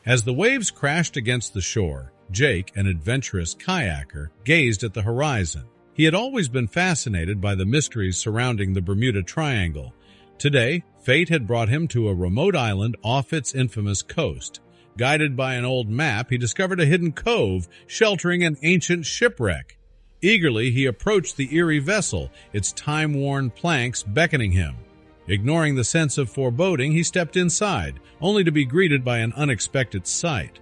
As the waves crashed against the shore, Jake, an adventurous kayaker, gazed at the horizon. He had always been fascinated by the mysteries surrounding the Bermuda Triangle. Today, fate had brought him to a remote island off its infamous coast. Guided by an old map, he discovered a hidden cove sheltering an ancient shipwreck. Eagerly, he approached the eerie vessel, its time-worn planks beckoning him. Ignoring the sense of foreboding, he stepped inside, only to be greeted by an unexpected sight.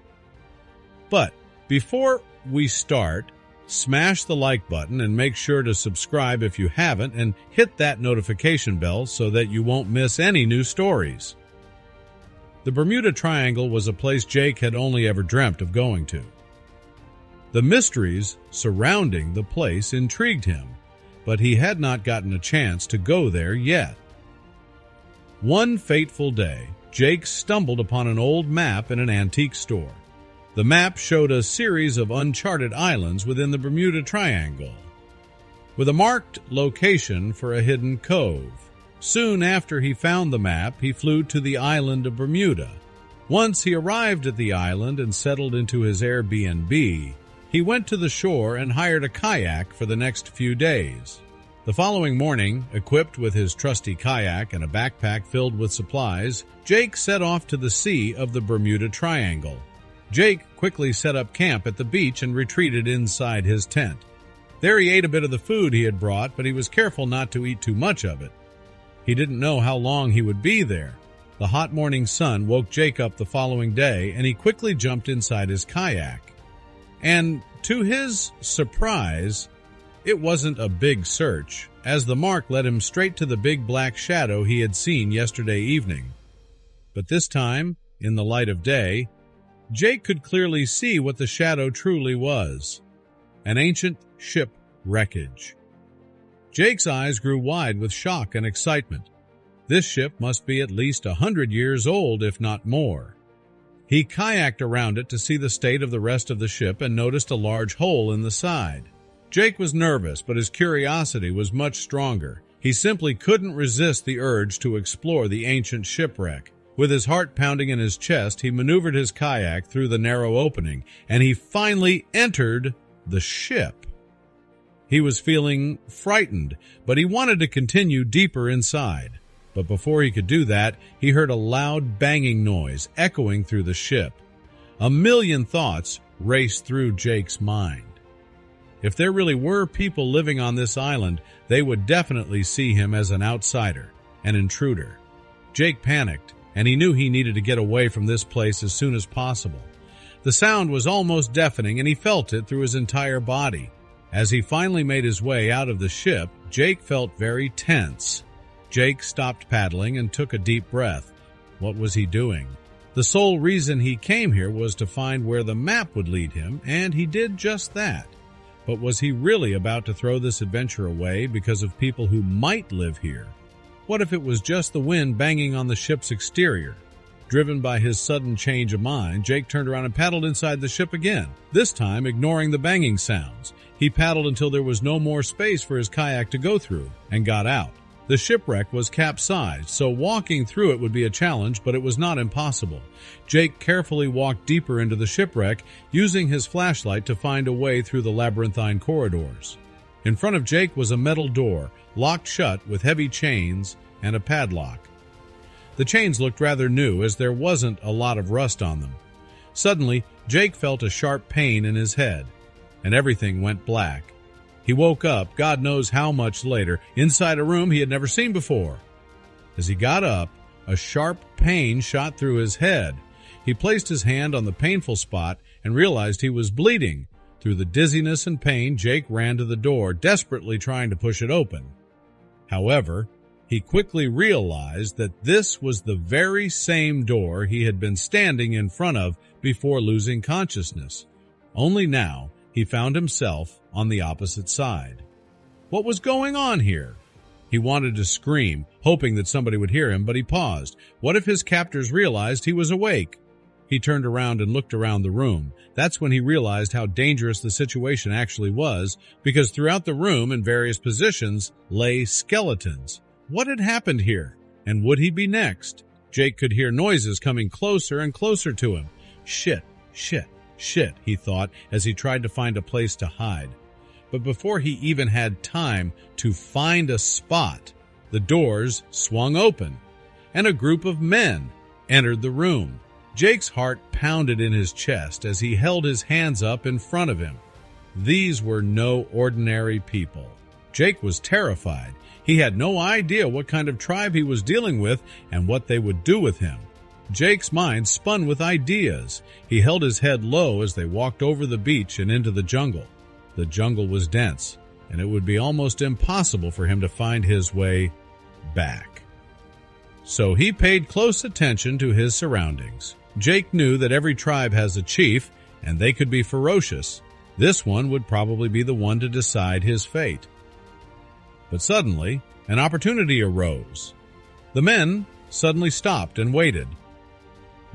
But before we start, smash the like button and make sure to subscribe if you haven't, and hit that notification bell so that you won't miss any new stories. The Bermuda Triangle was a place Jake had only ever dreamt of going to. The mysteries surrounding the place intrigued him, but he had not gotten a chance to go there yet. One fateful day, Jake stumbled upon an old map in an antique store. The map showed a series of uncharted islands within the Bermuda Triangle, with a marked location for a hidden cove. Soon after he found the map, he flew to the island of Bermuda. Once he arrived at the island and settled into his Airbnb, he went to the shore and hired a kayak for the next few days. The following morning, equipped with his trusty kayak and a backpack filled with supplies, Jake set off to the sea of the Bermuda Triangle. Jake quickly set up camp at the beach and retreated inside his tent. There he ate a bit of the food he had brought, but he was careful not to eat too much of it. He didn't know how long he would be there. The hot morning sun woke Jake up the following day, and he quickly jumped inside his kayak. And to his surprise, it wasn't a big search, as the mark led him straight to the big black shadow he had seen yesterday evening. But this time, in the light of day, Jake could clearly see what the shadow truly was: an ancient ship wreckage. Jake's eyes grew wide with shock and excitement. This ship must be at least 100 years old, if not more. He kayaked around it to see the state of the rest of the ship and noticed a large hole in the side. Jake was nervous, but his curiosity was much stronger. He simply couldn't resist the urge to explore the ancient shipwreck. With his heart pounding in his chest, he maneuvered his kayak through the narrow opening, and he finally entered the ship. He was feeling frightened, but he wanted to continue deeper inside. But before he could do that, he heard a loud banging noise echoing through the ship. A million thoughts raced through Jake's mind. If there really were people living on this island, they would definitely see him as an outsider, an intruder. Jake panicked, and he knew he needed to get away from this place as soon as possible. The sound was almost deafening, and he felt it through his entire body. As he finally made his way out of the ship, Jake felt very tense. Jake stopped paddling and took a deep breath. What was he doing? The sole reason he came here was to find where the map would lead him, and he did just that. But was he really about to throw this adventure away because of people who might live here? What if it was just the wind banging on the ship's exterior? Driven by his sudden change of mind, Jake turned around and paddled inside the ship again, this time ignoring the banging sounds. He paddled until there was no more space for his kayak to go through, and got out. The shipwreck was capsized, so walking through it would be a challenge, but it was not impossible. Jake carefully walked deeper into the shipwreck, using his flashlight to find a way through the labyrinthine corridors. In front of Jake was a metal door, locked shut with heavy chains and a padlock. The chains looked rather new, as there wasn't a lot of rust on them. Suddenly, Jake felt a sharp pain in his head, and everything went black. He woke up, God knows how much later, inside a room he had never seen before. As he got up, a sharp pain shot through his head. He placed his hand on the painful spot and realized he was bleeding. Through the dizziness and pain, Jake ran to the door, desperately trying to push it open. However, he quickly realized that this was the very same door he had been standing in front of before losing consciousness. Only now, he found himself on the opposite side. What was going on here? He wanted to scream, hoping that somebody would hear him, but he paused. What if his captors realized he was awake? He turned around and looked around the room. That's when he realized how dangerous the situation actually was, because throughout the room in various positions lay skeletons. What had happened here? And would he be next? Jake could hear noises coming closer and closer to him. Shit, shit, shit, he thought as he tried to find a place to hide. But before he even had time to find a spot, the doors swung open, and a group of men entered the room. Jake's heart pounded in his chest as he held his hands up in front of him. These were no ordinary people. Jake was terrified. He had no idea what kind of tribe he was dealing with and what they would do with him. Jake's mind spun with ideas. He held his head low as they walked over the beach and into the jungle. The jungle was dense, and it would be almost impossible for him to find his way back. So he paid close attention to his surroundings. Jake knew that every tribe has a chief, and they could be ferocious. This one would probably be the one to decide his fate. But suddenly, an opportunity arose. The men suddenly stopped and waited.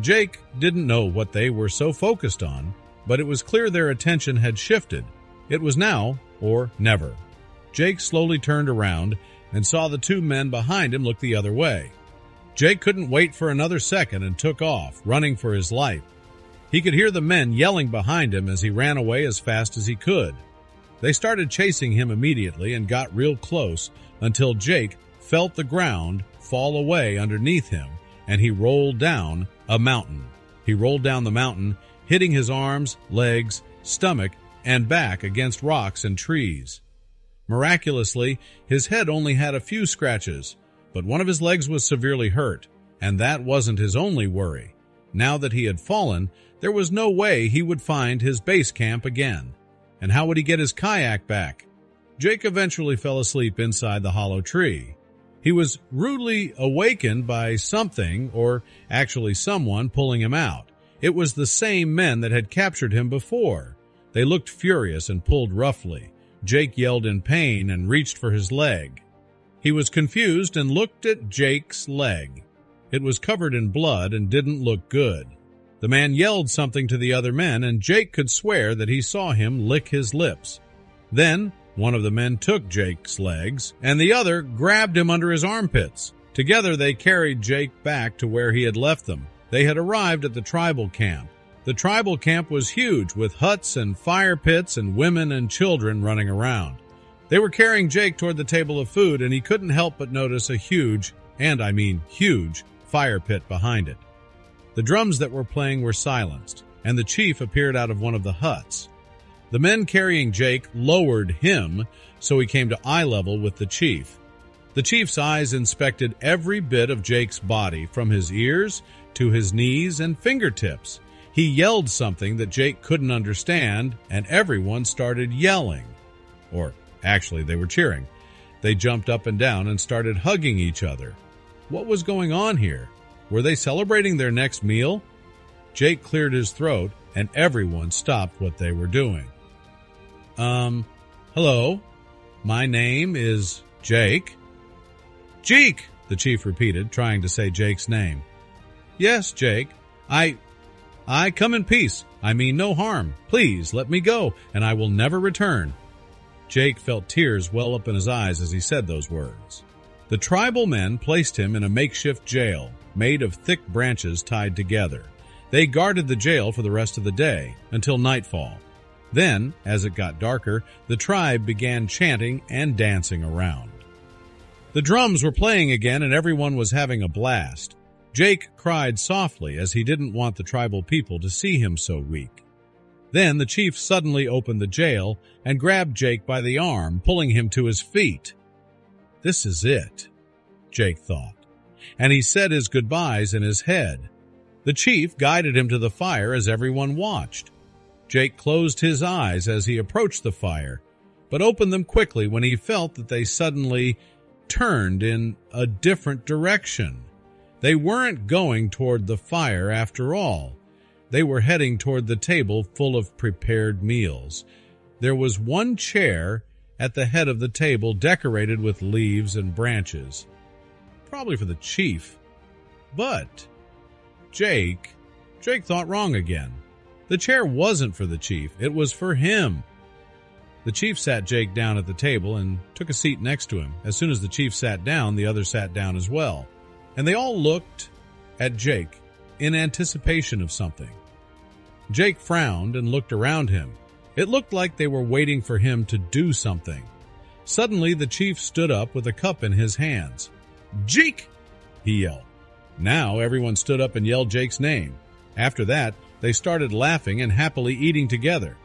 Jake didn't know what they were so focused on, but it was clear their attention had shifted. It was now or never. Jake slowly turned around and saw the two men behind him look the other way. Jake couldn't wait for another second and took off, running for his life. He could hear the men yelling behind him as he ran away as fast as he could. They started chasing him immediately and got real close until Jake felt the ground fall away underneath him and he rolled down a mountain. He rolled down the mountain, hitting his arms, legs, stomach, and back against rocks and trees. Miraculously, his head only had a few scratches, but one of his legs was severely hurt, and that wasn't his only worry. Now that he had fallen, there was no way he would find his base camp again. And how would he get his kayak back? Jake eventually fell asleep inside the hollow tree. He was rudely awakened by something, or actually someone, pulling him out. It was the same men that had captured him before. They looked furious and pulled roughly. Jake yelled in pain and reached for his leg. He was confused and looked at Jake's leg. It was covered in blood and didn't look good. The man yelled something to the other men, and Jake could swear that he saw him lick his lips. Then one of the men took Jake's legs, and the other grabbed him under his armpits. Together they carried Jake back to where he had left them. They had arrived at the tribal camp. The tribal camp was huge, with huts and fire pits and women and children running around. They were carrying Jake toward the table of food, and he couldn't help but notice a huge, and I mean huge, fire pit behind it. The drums that were playing were silenced, and the chief appeared out of one of the huts. The men carrying Jake lowered him so he came to eye level with the chief. The chief's eyes inspected every bit of Jake's body, from his ears to his knees and fingertips. He yelled something that Jake couldn't understand, and everyone started yelling. Or actually, they were cheering. They jumped up and down and started hugging each other. What was going on here? Were they celebrating their next meal? Jake cleared his throat, and everyone stopped what they were doing. Hello? My name is Jake. Jake, the chief repeated, trying to say Jake's name. Yes, Jake. I come in peace. I mean no harm. Please let me go, and I will never return. Jake felt tears well up in his eyes as he said those words. The tribal men placed him in a makeshift jail, made of thick branches tied together. They guarded the jail for the rest of the day, until nightfall. Then, as it got darker, the tribe began chanting and dancing around. The drums were playing again, and everyone was having a blast. Jake cried softly as he didn't want the tribal people to see him so weak. Then the chief suddenly opened the jail and grabbed Jake by the arm, pulling him to his feet. This is it, Jake thought, and he said his goodbyes in his head. The chief guided him to the fire as everyone watched. Jake closed his eyes as he approached the fire, but opened them quickly when he felt that they suddenly turned in a different direction. They weren't going toward the fire after all. They were heading toward the table full of prepared meals. There was one chair at the head of the table decorated with leaves and branches. Probably for the chief. But Jake thought wrong again. The chair wasn't for the chief. It was for him. The chief sat Jake down at the table and took a seat next to him. As soon as the chief sat down, the other sat down as well. And they all looked at Jake in anticipation of something. Jake frowned and looked around him. It looked like they were waiting for him to do something. Suddenly, the chief stood up with a cup in his hands. "Jake!" he yelled. Now everyone stood up and yelled Jake's name. After that, they started laughing and happily eating together.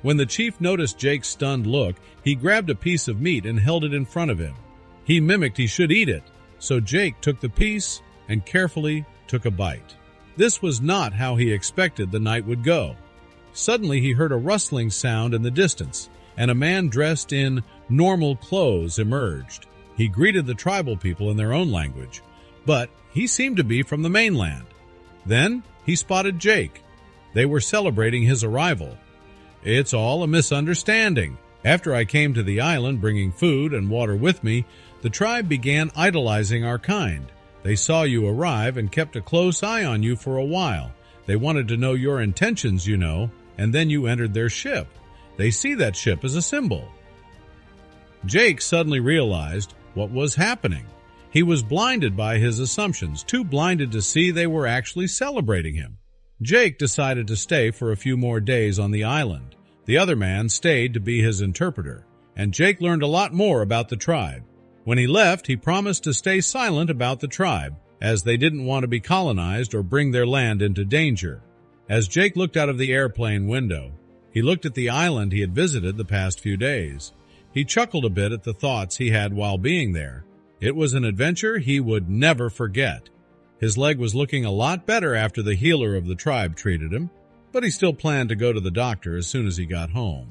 When the chief noticed Jake's stunned look, he grabbed a piece of meat and held it in front of him. He mimicked he should eat it, so Jake took the piece and carefully took a bite. This was not how he expected the night would go. Suddenly he heard a rustling sound in the distance, and a man dressed in normal clothes emerged. He greeted the tribal people in their own language, but he seemed to be from the mainland. Then he spotted Jake. They were celebrating his arrival. "It's all a misunderstanding. After I came to the island bringing food and water with me, the tribe began idolizing our kind. They saw you arrive and kept a close eye on you for a while. They wanted to know your intentions, you know, and then you entered their ship. They see that ship as a symbol." Jake suddenly realized what was happening. He was blinded by his assumptions, too blinded to see they were actually celebrating him. Jake decided to stay for a few more days on the island. The other man stayed to be his interpreter, and Jake learned a lot more about the tribe. When he left, he promised to stay silent about the tribe, as they didn't want to be colonized or bring their land into danger. As Jake looked out of the airplane window, he looked at the island he had visited the past few days. He chuckled a bit at the thoughts he had while being there. It was an adventure he would never forget. His leg was looking a lot better after the healer of the tribe treated him, but he still planned to go to the doctor as soon as he got home.